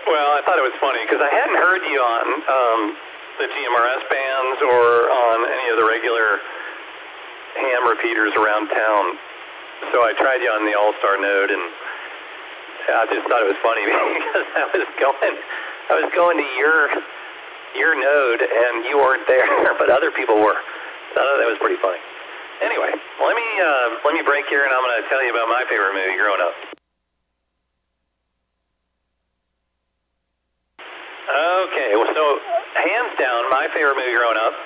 Well, I thought it was funny because I hadn't heard you on the GMRS bands or on any of the regular ham repeaters around town, so I tried you on the All-Star node, and I just thought it was funny because I was going to your node, and you weren't there, but other people were. So I thought that was pretty funny. Anyway, let me break here, and I'm going to tell you about my favorite movie growing up. Okay, well, so hands down, my favorite movie growing up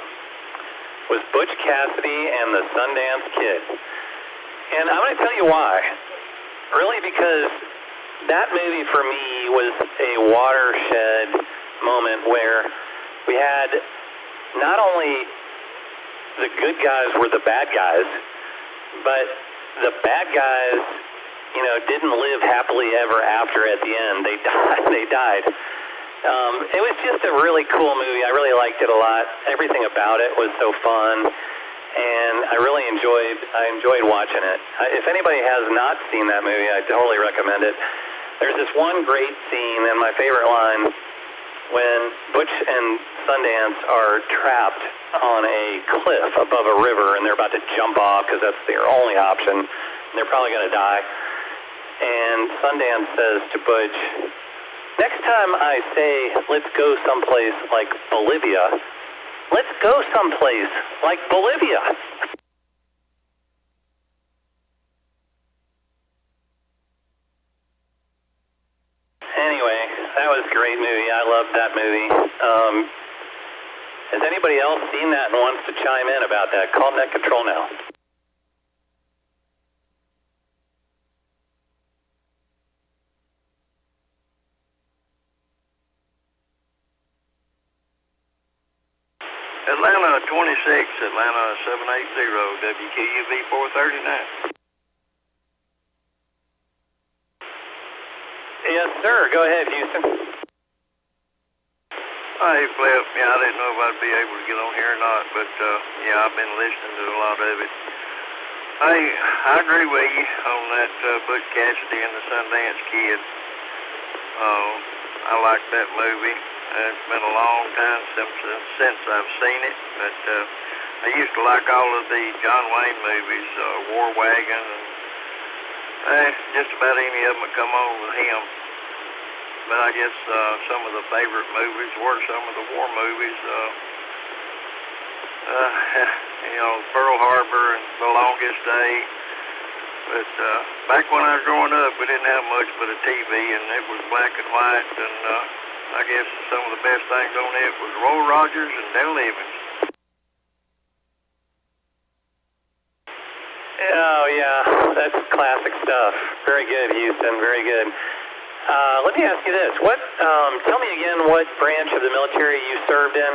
was Butch Cassidy and the Sundance Kid. And I'm going to tell you why. Really because that movie for me was a watershed moment where we had not only the good guys were the bad guys, but the bad guys, didn't live happily ever after at the end. They died. It was just a really cool movie. I really liked it a lot. Everything about it was so fun, and I really enjoyed watching it. If anybody has not seen that movie, I totally recommend it. There's this one great scene, and my favorite line, when Butch and Sundance are trapped on a cliff above a river, and they're about to jump off because that's their only option, and they're probably going to die. And Sundance says to Butch, "Next time I say, let's go someplace like Bolivia, let's go someplace like Bolivia." Anyway, that was a great movie. I loved that movie. Has anybody else seen that and wants to chime in about that? Call Net Control now. Atlanta 26, Atlanta 780, WKUV 439. Yes, sir. Go ahead, Houston. Hey, Flip. Yeah, I didn't know if I'd be able to get on here or not, but yeah, I've been listening to a lot of it. Hey, I agree with you on that Butch Cassidy and the Sundance Kid. I like that movie. It's been a long time since I've seen it, but I used to like all of the John Wayne movies, War Wagon, and just about any of them that come on with him. But I guess some of the favorite movies were some of the war movies. Pearl Harbor and The Longest Day. But back when I was growing up, we didn't have much but a TV, and it was black and white, and I guess some of the best things on it was Roy Rogers and Dale Evans. Oh, yeah, that's classic stuff. Very good, Houston, very good. Let me ask you this. Tell me again what branch of the military you served in?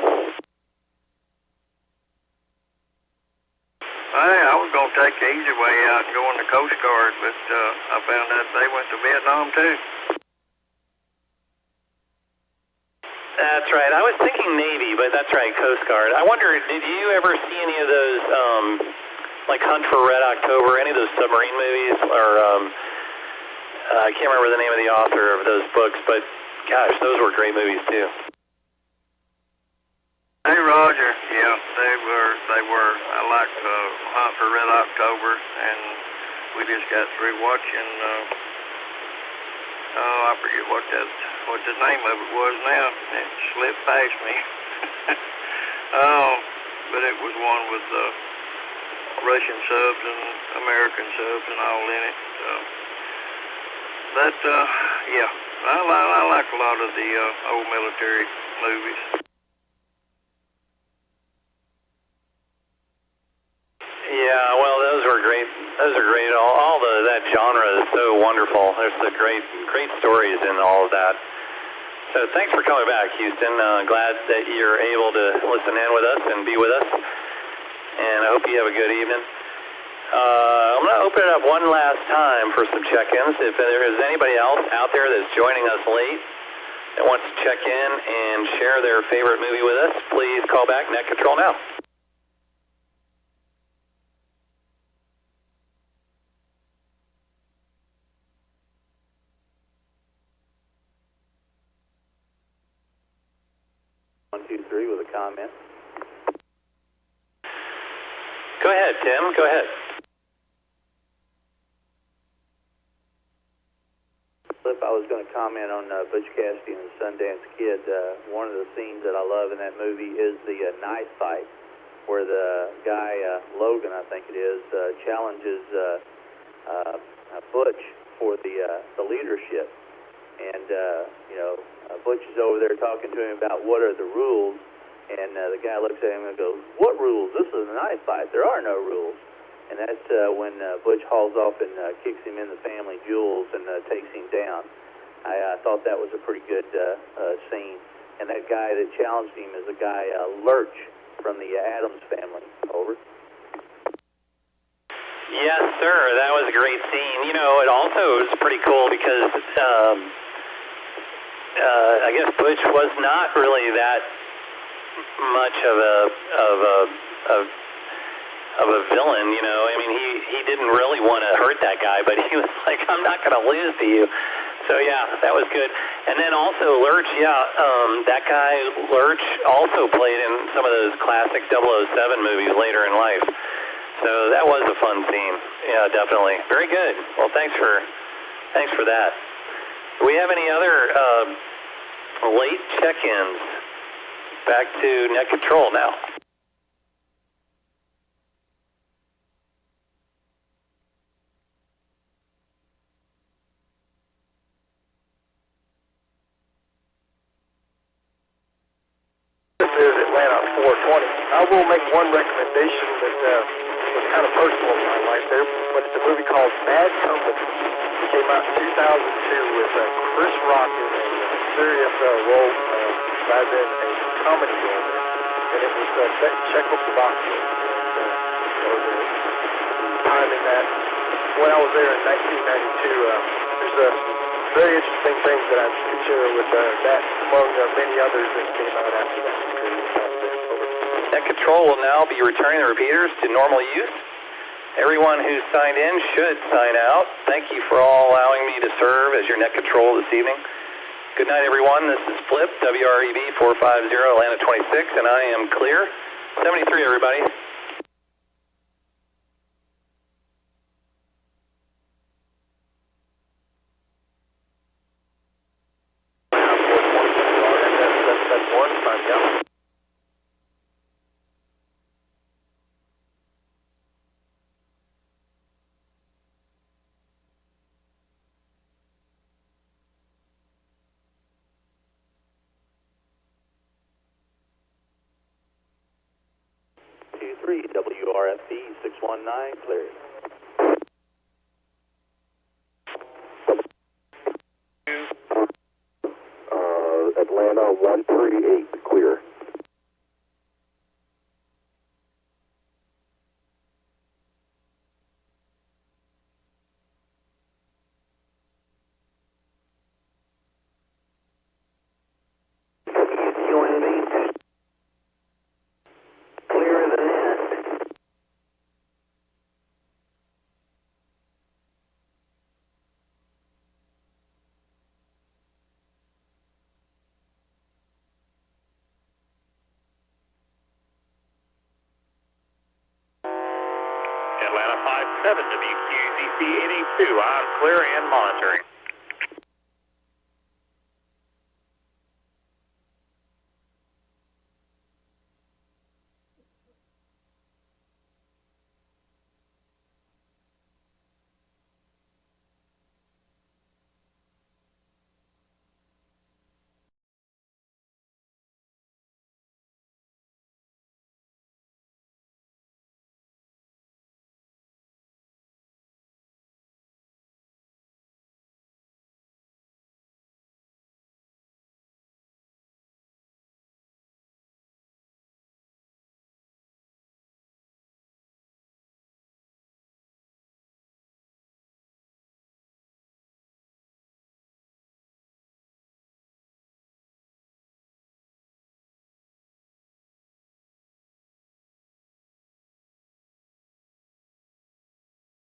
Hey, I was going to take the easy way out and go in the Coast Guard, but I found out they went to Vietnam, too. That's right. I was thinking Navy, but that's right, Coast Guard. I wonder, did you ever see any of those, like Hunt for Red October, any of those submarine movies? Or I can't remember the name of the author of those books, but gosh, those were great movies, too. Hey, Roger. Yeah, they were. I liked Hunt for Red October, and we just got through watching, I forget what the name of it was now. It slipped past me. But it was one with Russian subs and American subs and all in it. Yeah, I like a lot of the old military movies. Yeah, well, those are great. Those are great. All that genre is so wonderful. There's the great stories in all of that. So thanks for coming back, Houston. Glad that you're able to listen in with us and be with us. And I hope you have a good evening. I'm going to open it up one last time for some check-ins. If there is anybody else out there that's joining us late that wants to check in and share their favorite movie with us, please call back Net Control now. With a comment. Go ahead, Tim. Go ahead. Flip, I was going to comment on Butch Cassidy and the Sundance Kid. One of the scenes that I love in that movie is the knife fight, where the guy, Logan, I think it is, challenges Butch for the leadership. And, Butch is over there talking to him about what are the rules, and the guy looks at him and goes, "What rules? This is a knife fight. There are no rules." And that's when Butch hauls off and kicks him in the family jewels and takes him down. I thought that was a pretty good scene. And that guy that challenged him is a guy, Lurch, from the Addams Family. Over. Yes, sir. That was a great scene. You know, it also was pretty cool because I guess Butch was not really that much of a villain, you know. I mean, he didn't really want to hurt that guy, but he was like, "I'm not going to lose to you." So yeah, that was good. And then also Lurch, that guy Lurch also played in some of those classic 007 movies later in life. So that was a fun scene. Yeah, definitely. Very good. Well, thanks for that. Do we have any other late check-ins? Back to net control now. This is Atlanta 420. I will make one recommendation that was kind of personal in my life there, but it's a movie called Bad Company. It came out in 2002 with Chris Rock in a serious role rather than a comedy role. And it was set in Czechoslovakia. And the timing that when I was there in 1992, there's a very interesting things that I could share with that among many others that came out after that. Net control will now be returning the repeaters to normal use. Everyone who's signed in should sign out. Thank you for all allowing me to serve as your net control this evening. Good night, everyone. This is Flip, WREB 450, Atlanta 26, and I am clear. 73, everybody. That's one time, yeah. WRFP 619, clear. Atlanta 138, clear. Joining me. Clear the net. Atlanta 57, WQZC 882, I'm clear and monitoring.